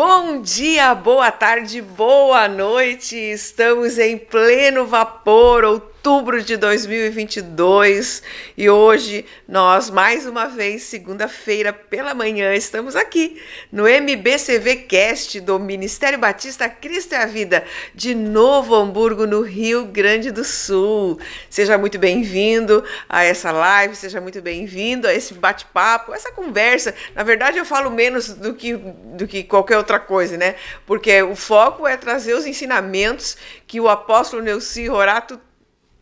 Bom dia, boa tarde, boa noite. Estamos em pleno vapor, outubro de 2022 e hoje nós, mais uma vez, segunda-feira pela manhã, estamos aqui no MBCV Cast do Ministério Batista Cristo é a Vida de Novo Hamburgo, no Rio Grande do Sul. Seja muito bem-vindo a essa live, seja muito bem-vindo a esse bate-papo, essa conversa. Na verdade, eu falo menos do que qualquer outra coisa, né? Porque o foco é trazer os ensinamentos que o apóstolo Neuci Horato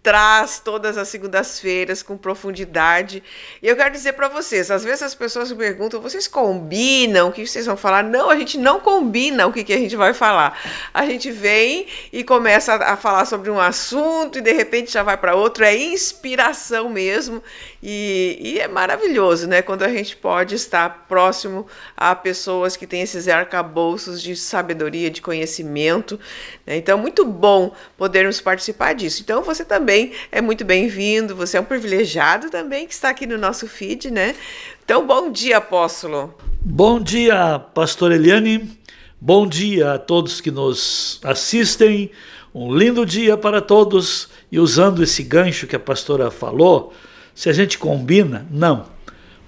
traz todas as segundas-feiras com profundidade. E eu quero dizer para vocês, às vezes as pessoas me perguntam, vocês combinam o que vocês vão falar? Não, a gente não combina o que a gente vai falar. A gente vem e começa a falar sobre um assunto e de repente já vai para outro, é inspiração mesmo. E é maravilhoso, né? Quando a gente pode estar próximo a pessoas que têm esses arcabouços de sabedoria, de conhecimento, né? Então, muito bom podermos participar disso. Então, você também é muito bem-vindo, você é um privilegiado também que está aqui no nosso feed, né? Então, bom dia, apóstolo. Bom dia, pastor Eliane. Bom dia a todos que nos assistem. Um lindo dia para todos. E usando esse gancho que a pastora falou, se a gente combina, não.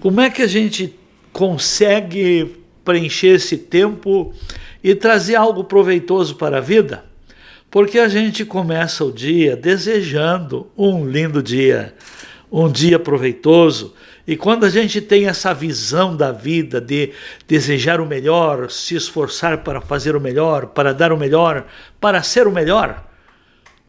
Como é que a gente consegue preencher esse tempo e trazer algo proveitoso para a vida? Porque a gente começa o dia desejando um lindo dia, um dia proveitoso. E quando a gente tem essa visão da vida de desejar o melhor, se esforçar para fazer o melhor, para dar o melhor, para ser o melhor,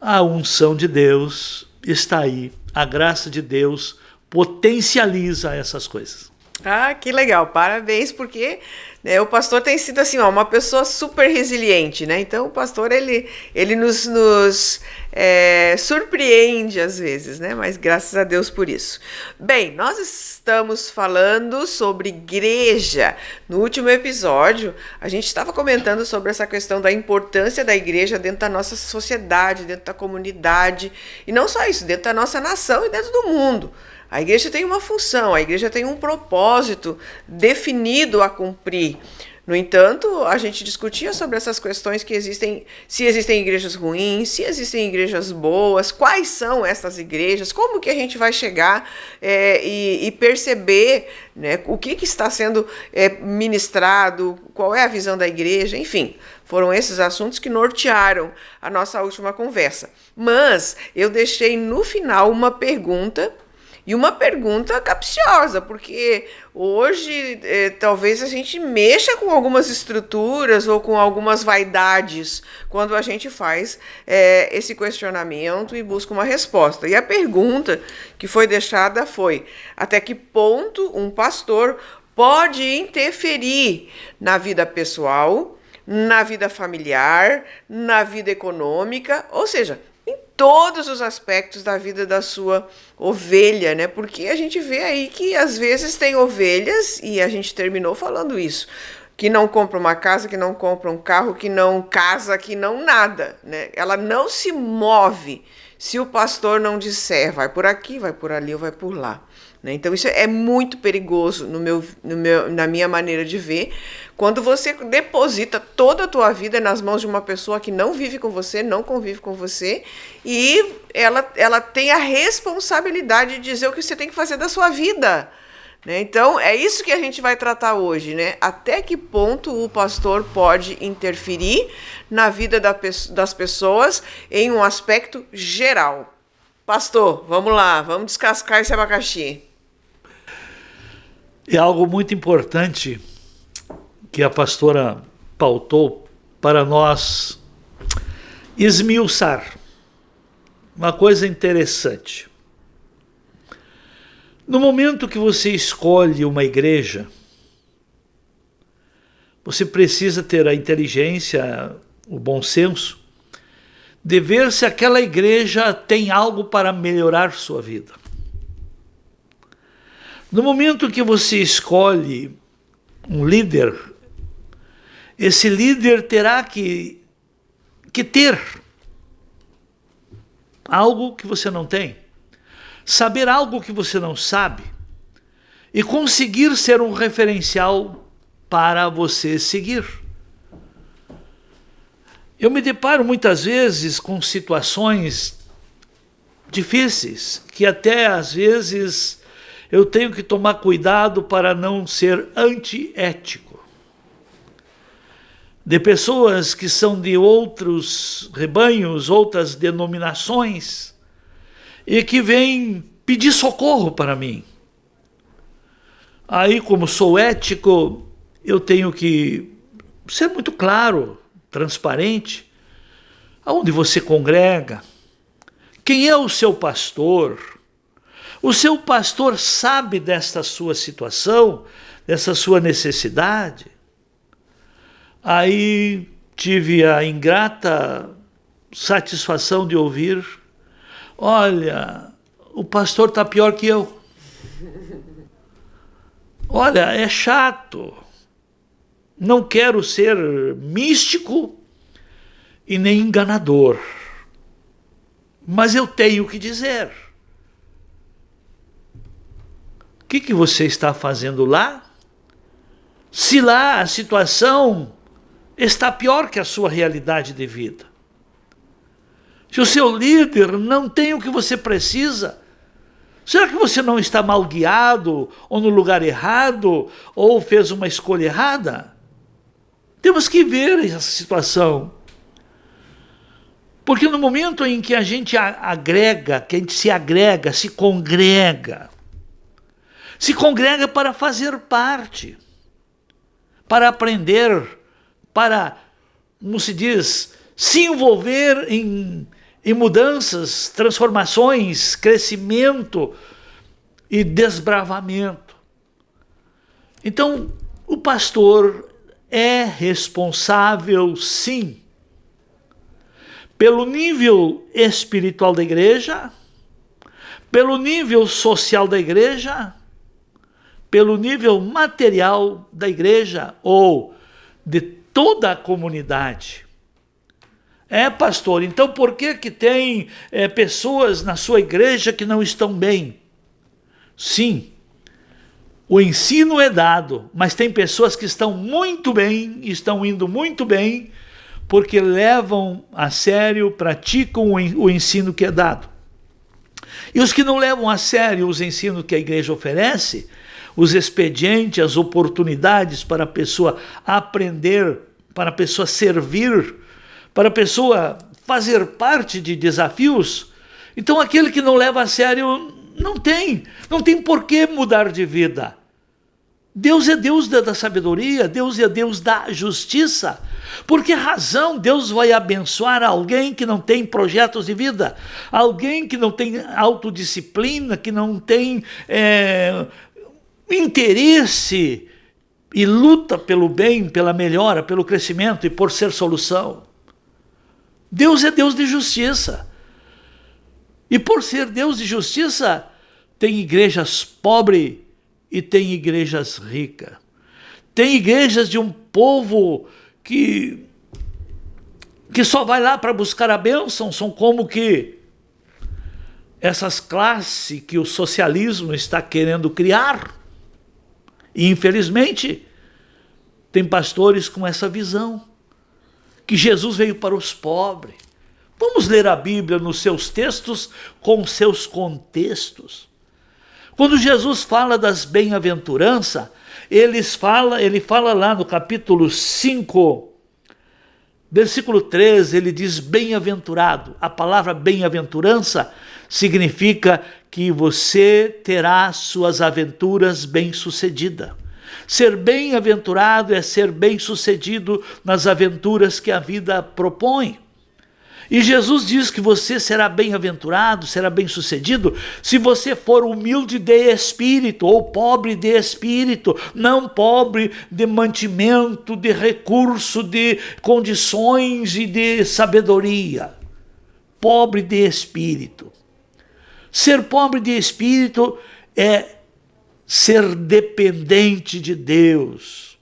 a unção de Deus está aí. A graça de Deus potencializa essas coisas. Ah, que legal, parabéns, porque né, o pastor tem sido assim, ó, uma pessoa super resiliente, né? Então o pastor ele nos surpreende às vezes, né? Mas graças a Deus por isso. Bem, nós estamos falando sobre igreja. No último episódio, a gente estava comentando sobre essa questão da importância da igreja dentro da nossa sociedade, dentro da comunidade, e não só isso, dentro da nossa nação e dentro do mundo. A igreja tem uma função, a igreja tem um propósito definido a cumprir. No entanto, a gente discutia sobre essas questões que existem, se existem igrejas ruins, se existem igrejas boas, quais são essas igrejas, como que a gente vai chegar e perceber, né, o que está sendo ministrado, qual é a visão da igreja, enfim. Foram esses assuntos que nortearam a nossa última conversa. Mas eu deixei no final uma pergunta, e uma pergunta capciosa, porque hoje talvez a gente mexa com algumas estruturas ou com algumas vaidades quando a gente faz esse questionamento e busca uma resposta. E a pergunta que foi deixada foi: até que ponto um pastor pode interferir na vida pessoal, na vida familiar, na vida econômica, ou seja, em todos os aspectos da vida da sua ovelha, né? Porque a gente vê aí que às vezes tem ovelhas, e a gente terminou falando isso, que não compra uma casa, que não compra um carro, que não casa, que não nada, né? Ela não se move se o pastor não disser, vai por aqui, vai por ali ou vai por lá. Então isso é muito perigoso na minha maneira de ver, quando você deposita toda a tua vida nas mãos de uma pessoa que não vive com você, não convive com você, e ela tem a responsabilidade de dizer o que você tem que fazer da sua vida. Então é isso que a gente vai tratar hoje, né? Até que ponto o pastor pode interferir na vida das pessoas em um aspecto geral. Pastor, vamos lá, vamos descascar esse abacaxi. É algo muito importante que a pastora pautou para nós esmiuçar. Uma coisa interessante. No momento que você escolhe uma igreja, você precisa ter a inteligência, o bom senso, de ver se aquela igreja tem algo para melhorar sua vida. No momento que você escolhe um líder, esse líder terá que ter algo que você não tem, saber algo que você não sabe e conseguir ser um referencial para você seguir. eu me deparo muitas vezes com situações difíceis, que até às vezes eu tenho que tomar cuidado para não ser antiético. De pessoas que são de outros rebanhos, outras denominações, e que vêm pedir socorro para mim. Aí, como sou ético, eu tenho que ser muito claro, transparente. Aonde você congrega? Quem é o seu pastor? O seu pastor sabe desta sua situação, dessa sua necessidade? Aí tive a ingrata satisfação de ouvir: olha, o pastor está pior que eu. Olha, é chato. Não quero ser místico e nem enganador, mas eu tenho que dizer. O que você está fazendo lá? Se lá a situação está pior que a sua realidade de vida. Se o seu líder não tem o que você precisa, será que você não está mal guiado, ou no lugar errado, ou fez uma escolha errada? Temos que ver essa situação. Porque no momento em que a gente agrega, que a gente se agrega, se congrega para fazer parte, para aprender, para, como se diz, se envolver em mudanças, transformações, crescimento e desbravamento. Então, o pastor é responsável, sim, pelo nível espiritual da igreja, pelo nível social da igreja, pelo nível material da igreja ou de toda a comunidade. Pastor, então por que tem pessoas na sua igreja que não estão bem? Sim, o ensino é dado, mas tem pessoas que estão muito bem, estão indo muito bem, porque levam a sério, praticam o ensino que é dado. E os que não levam a sério os ensinos que a igreja oferece, os expedientes, as oportunidades para a pessoa aprender, para a pessoa servir, para a pessoa fazer parte de desafios, então aquele que não leva a sério não tem por que mudar de vida. Deus é Deus da sabedoria, Deus é Deus da justiça. Por que razão Deus vai abençoar alguém que não tem projetos de vida? Alguém que não tem autodisciplina, que não tem interesse e luta pelo bem, pela melhora, pelo crescimento e por ser solução? Deus é Deus de justiça. E por ser Deus de justiça, tem igrejas pobres e tem igrejas ricas. Tem igrejas de um povo que só vai lá para buscar a bênção, são como que essas classes que o socialismo está querendo criar. E infelizmente, tem pastores com essa visão, que Jesus veio para os pobres. Vamos ler a Bíblia nos seus textos com seus contextos. Quando Jesus fala das bem-aventuranças, ele fala lá no capítulo 5, versículo 13, ele diz bem-aventurado. A palavra bem-aventurança significa que você terá suas aventuras bem-sucedidas. Ser bem-aventurado é ser bem-sucedido nas aventuras que a vida propõe. E Jesus diz que você será bem-aventurado, será bem-sucedido, se você for humilde de espírito, ou pobre de espírito, não pobre de mantimento, de recurso, de condições e de sabedoria. Pobre de espírito. Ser pobre de espírito é ser dependente de Deus.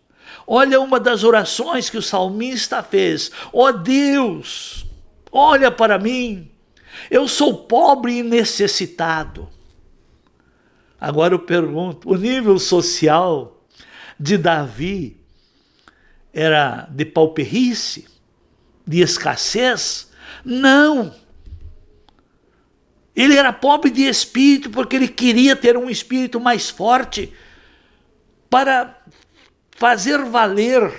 Olha uma das orações que o salmista fez: ó Deus, olha para mim, eu sou pobre e necessitado. Agora eu pergunto, o nível social de Davi era de pauperice? de escassez? Não. Ele era pobre de espírito porque ele queria ter um espírito mais forte para fazer valer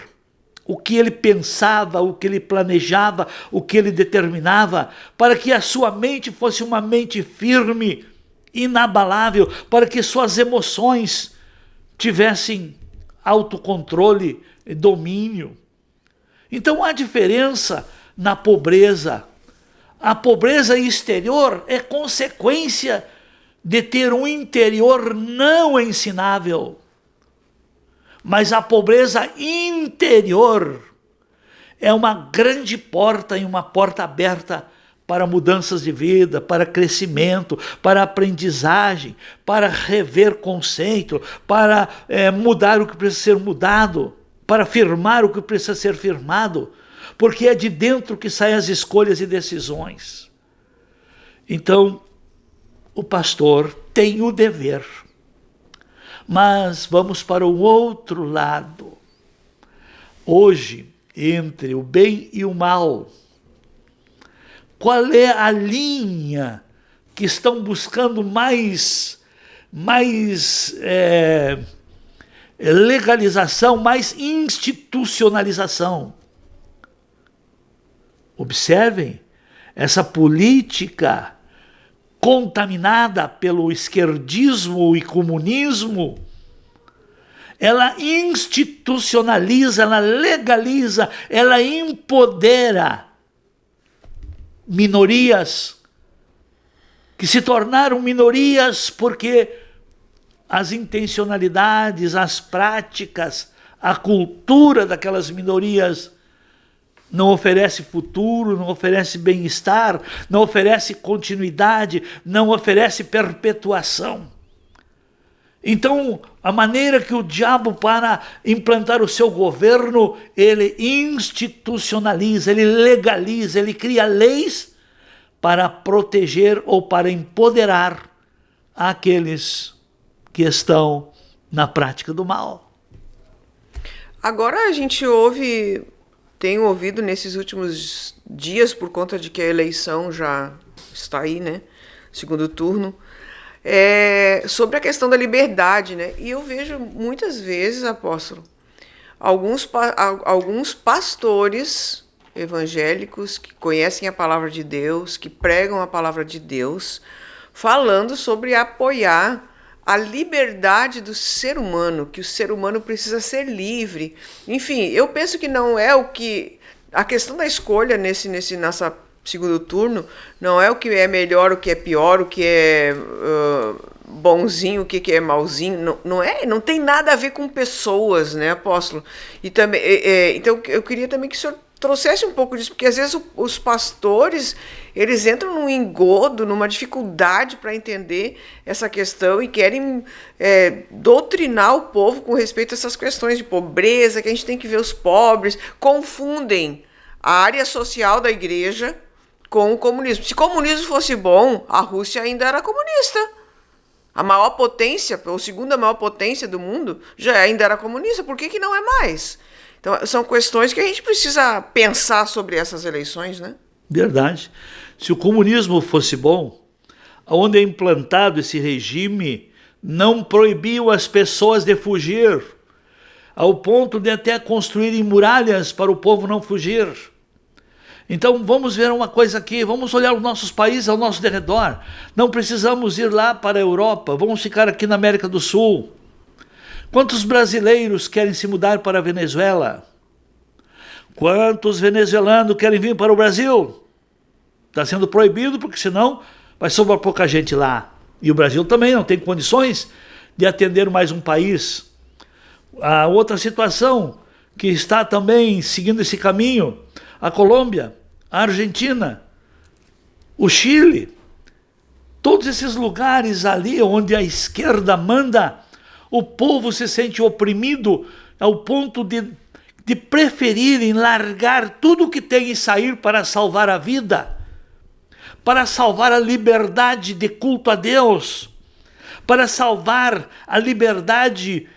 o que ele pensava, o que ele planejava, o que ele determinava, para que a sua mente fosse uma mente firme, inabalável, para que suas emoções tivessem autocontrole e domínio. Então há diferença na pobreza. A pobreza exterior é consequência de ter um interior não ensinável. Mas a pobreza interior é uma grande porta e uma porta aberta para mudanças de vida, para crescimento, para aprendizagem, para rever conceito, para mudar o que precisa ser mudado, para firmar o que precisa ser firmado, porque é de dentro que saem as escolhas e decisões. Então, o pastor tem o dever. Mas vamos para o outro lado. Hoje, entre o bem e o mal, qual é a linha que estão buscando mais legalização, mais institucionalização? Observem, essa política contaminada pelo esquerdismo e comunismo, ela institucionaliza, ela legaliza, ela empodera minorias que se tornaram minorias porque as intencionalidades, as práticas, a cultura daquelas minorias não oferece futuro, não oferece bem-estar, não oferece continuidade, não oferece perpetuação. Então, a maneira que o diabo, para implantar o seu governo, ele institucionaliza, ele legaliza, ele cria leis para proteger ou para empoderar aqueles que estão na prática do mal. Agora a gente tenho ouvido nesses últimos dias, por conta de que a eleição já está aí, né? Segundo turno, sobre a questão da liberdade, né? E eu vejo muitas vezes, apóstolo, alguns pastores evangélicos que conhecem a palavra de Deus, que pregam a palavra de Deus, falando sobre apoiar a liberdade do ser humano, que o ser humano precisa ser livre. Enfim, eu penso que não é o que... A questão da escolha nessa segundo turno não é o que é melhor, o que é pior, o que é bonzinho, o que é malzinho. Não tem nada a ver com pessoas, né, apóstolo? E também, então eu queria também que o senhor trouxesse um pouco disso, porque às vezes os pastores, eles entram num engodo, numa dificuldade para entender essa questão e querem doutrinar o povo com respeito a essas questões de pobreza, que a gente tem que ver os pobres, confundem a área social da igreja com o comunismo. Se comunismo fosse bom, a Rússia ainda era comunista. A maior potência, ou segunda maior potência do mundo, já ainda era comunista. Por que não é mais? Então, são questões que a gente precisa pensar sobre essas eleições, né? Verdade. Se o comunismo fosse bom, onde é implantado esse regime, não proibiam as pessoas de fugir, ao ponto de até construírem muralhas para o povo não fugir. Então vamos ver uma coisa aqui, vamos olhar os nossos países ao nosso derredor. Não precisamos ir lá para a Europa, vamos ficar aqui na América do Sul. Quantos brasileiros querem se mudar para a Venezuela? Quantos venezuelanos querem vir para o Brasil? Está sendo proibido, porque senão vai sobrar pouca gente lá. E o Brasil também não tem condições de atender mais um país. A outra situação que está também seguindo esse caminho, a Colômbia, a Argentina, o Chile, todos esses lugares ali onde a esquerda manda, o povo se sente oprimido ao ponto de preferirem largar tudo o que tem e sair para salvar a vida, para salvar a liberdade de culto a Deus, para salvar a liberdade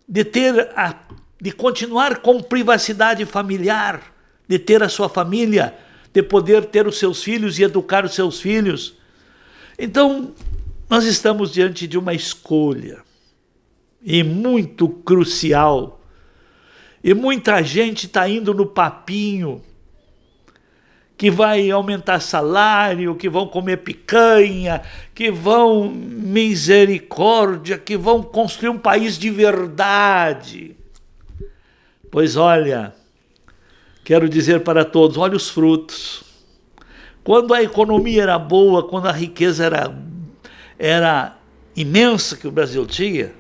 de continuar com privacidade familiar, de ter a sua família, de poder ter os seus filhos e educar os seus filhos. Então, nós estamos diante de uma escolha, e muito crucial, e muita gente está indo no papinho, que vai aumentar salário, que vão comer picanha, que vão misericórdia, que vão construir um país de verdade. Pois olha, quero dizer para todos, olha os frutos. Quando a economia era boa, quando a riqueza era imensa que o Brasil tinha,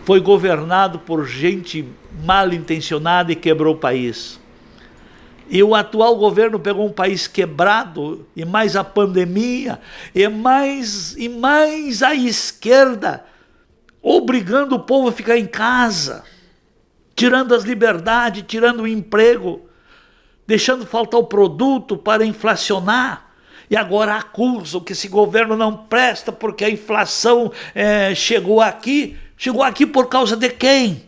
foi governado por gente mal intencionada e quebrou o país. E o atual governo pegou um país quebrado, e mais a pandemia, e mais a esquerda, obrigando o povo a ficar em casa, tirando as liberdades, tirando o emprego, deixando faltar o produto para inflacionar. E agora acusam que esse governo não presta porque a inflação chegou aqui por causa de quem?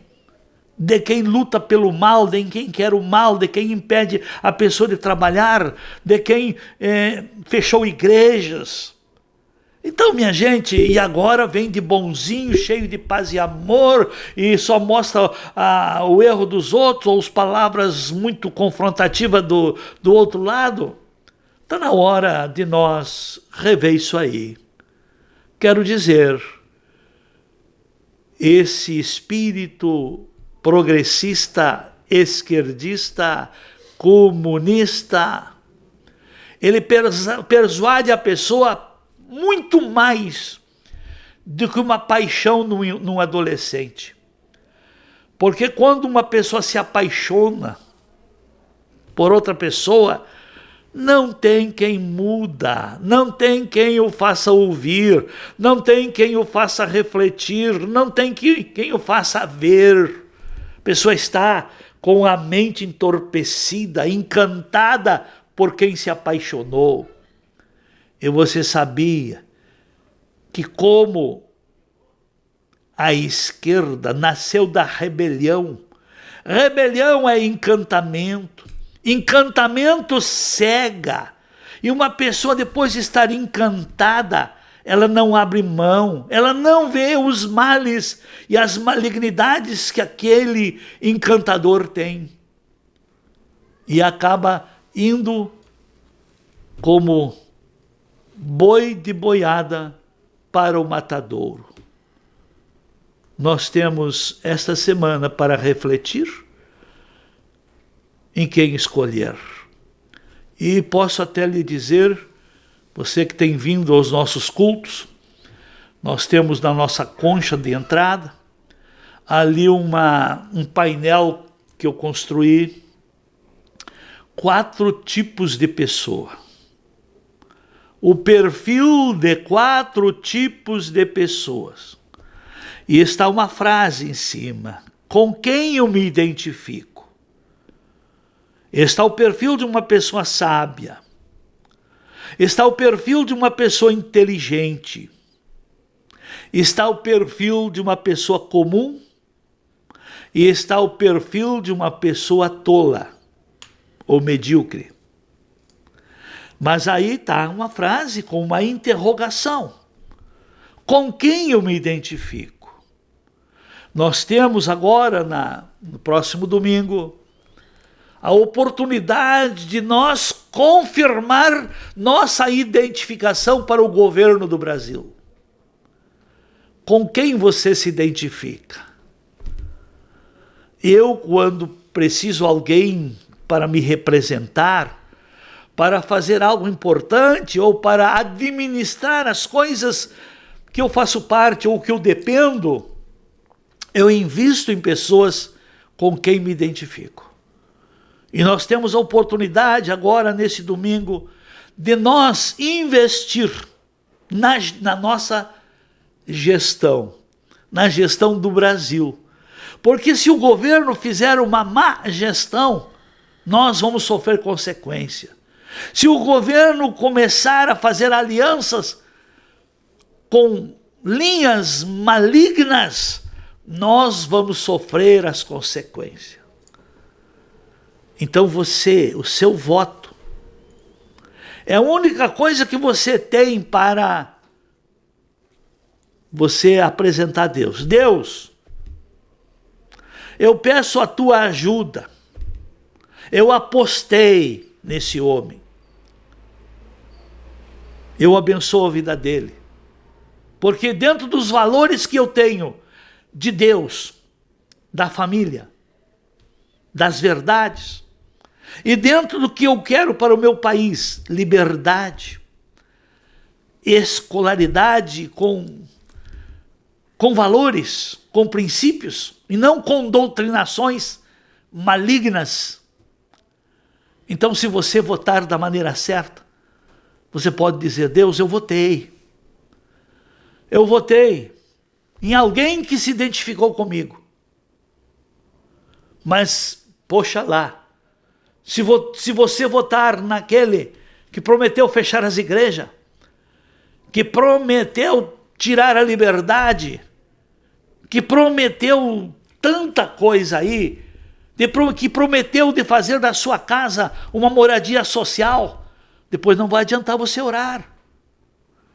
De quem luta pelo mal, de quem quer o mal, de quem impede a pessoa de trabalhar, de quem fechou igrejas. Então, minha gente, e agora vem de bonzinho, cheio de paz e amor, e só mostra o erro dos outros, ou as palavras muito confrontativas do outro lado. Está na hora de nós rever isso aí. Quero dizer, esse espírito progressista, esquerdista, comunista, ele persuade a pessoa muito mais do que uma paixão num adolescente. Porque quando uma pessoa se apaixona por outra pessoa, não tem quem muda, não tem quem o faça ouvir, não tem quem o faça refletir, não tem quem o faça ver. A pessoa está com a mente entorpecida, encantada por quem se apaixonou. E você sabia que como a esquerda nasceu da rebelião, rebelião é encantamento, encantamento cega, e uma pessoa depois de estar encantada, ela não abre mão, ela não vê os males e as malignidades que aquele encantador tem. E acaba indo como boi de boiada para o matadouro. Nós temos esta semana para refletir em quem escolher. E posso até lhe dizer, você que tem vindo aos nossos cultos, nós temos na nossa concha de entrada, ali um painel que eu construí, 4 tipos de pessoa. O perfil de 4 tipos de pessoas. E está uma frase em cima, com quem eu me identifico. Está o perfil de uma pessoa sábia. Está o perfil de uma pessoa inteligente. Está o perfil de uma pessoa comum. E está o perfil de uma pessoa tola ou medíocre. Mas aí está uma frase com uma interrogação. Com quem eu me identifico? Nós temos agora, no próximo domingo, a oportunidade de nós confirmar nossa identificação para o governo do Brasil. Com quem você se identifica? Eu, quando preciso de alguém para me representar, para fazer algo importante ou para administrar as coisas que eu faço parte ou que eu dependo, eu invisto em pessoas com quem me identifico. E nós temos a oportunidade agora, nesse domingo, de nós investir na nossa gestão, na gestão do Brasil. Porque se o governo fizer uma má gestão, nós vamos sofrer consequência. Se o governo começar a fazer alianças com linhas malignas, nós vamos sofrer as consequências. Então você, o seu voto, é a única coisa que você tem para você apresentar a Deus. Deus, eu peço a tua ajuda. Eu apostei nesse homem. Eu abençoo a vida dele. Porque dentro dos valores que eu tenho de Deus, da família, das verdades, e dentro do que eu quero para o meu país, liberdade, escolaridade com valores, com princípios, e não com doutrinações malignas. Então, se você votar da maneira certa, você pode dizer: Deus, eu votei. Eu votei em alguém que se identificou comigo. Mas, poxa lá, se você votar naquele que prometeu fechar as igrejas, que prometeu tirar a liberdade, que prometeu tanta coisa aí, que prometeu de fazer da sua casa uma moradia social, depois não vai adiantar você orar.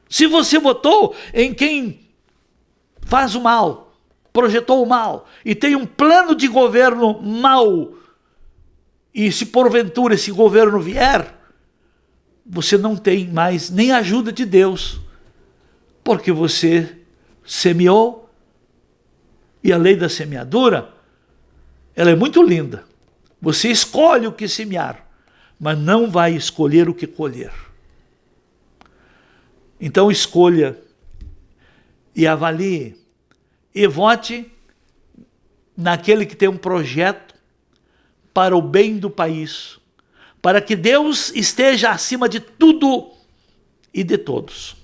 Se você votou em quem faz o mal, projetou o mal, e tem um plano de governo mau, e se porventura esse governo vier, você não tem mais nem ajuda de Deus, porque você semeou, e a lei da semeadura, ela é muito linda. Você escolhe o que semear, mas não vai escolher o que colher. Então escolha e avalie e vote naquele que tem um projeto para o bem do país, para que Deus esteja acima de tudo e de todos.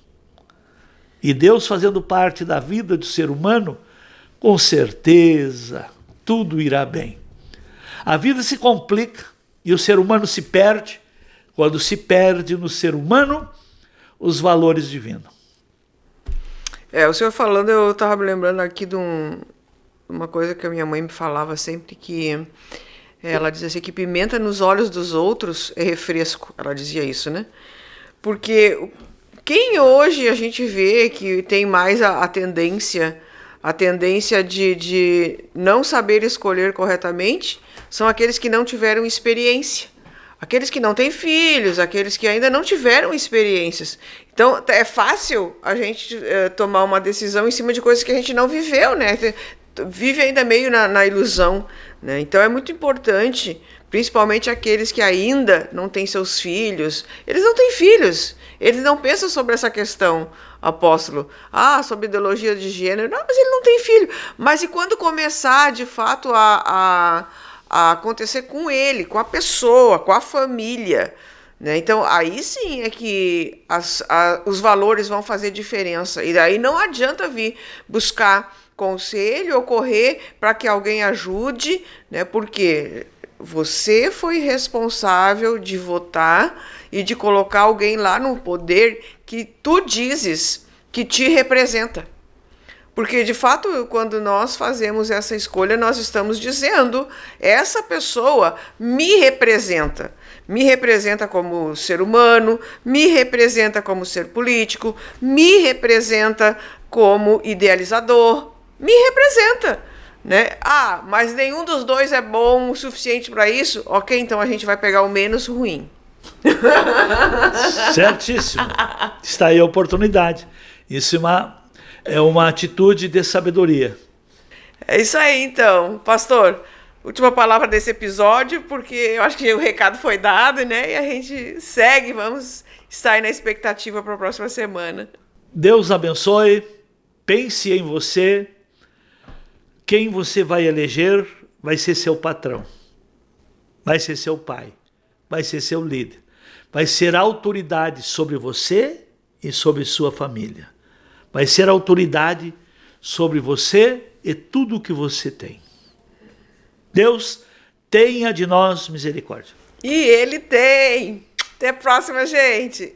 E Deus fazendo parte da vida do ser humano, com certeza tudo irá bem. A vida se complica e o ser humano se perde quando se perde no ser humano os valores divinos. O senhor falando, eu estava me lembrando aqui de uma coisa que a minha mãe me falava sempre, que ela dizia assim, que pimenta nos olhos dos outros é refresco. Ela dizia isso, né? Porque quem hoje a gente vê que tem mais a tendência de não saber escolher corretamente são aqueles que não tiveram experiência. Aqueles que não têm filhos, aqueles que ainda não tiveram experiências. Então, é fácil a gente tomar uma decisão em cima de coisas que a gente não viveu, né? Vive ainda meio na ilusão, né? Então, é muito importante, principalmente aqueles que ainda não têm seus filhos. Eles não têm filhos, eles não pensam sobre essa questão, apóstolo. Sobre ideologia de gênero. Não, mas ele não tem filho. Mas e quando começar, de fato, a acontecer com ele, com a pessoa, com a família, né? Então, aí sim é que os valores vão fazer diferença. E daí não adianta vir buscar conselho ou correr para que alguém ajude, né? Porque você foi responsável de votar e de colocar alguém lá no poder que tu dizes que te representa. Porque, de fato, quando nós fazemos essa escolha, nós estamos dizendo, essa pessoa me representa. Me representa como ser humano, me representa como ser político, me representa como idealizador, me representa, né? Mas nenhum dos dois é bom o suficiente para isso? Ok, então a gente vai pegar o menos ruim. Certíssimo. Está aí a oportunidade. Isso é uma atitude de sabedoria. É isso aí, então. Pastor, última palavra desse episódio, porque eu acho que o recado foi dado, né? E a gente segue, vamos estar aí na expectativa para a próxima semana. Deus abençoe, pense em você. Quem você vai eleger vai ser seu patrão, vai ser seu pai, vai ser seu líder, vai ser autoridade sobre você e sobre sua família. Vai ser autoridade sobre você e tudo o que você tem. Deus tenha de nós misericórdia. E Ele tem. Até a próxima, gente.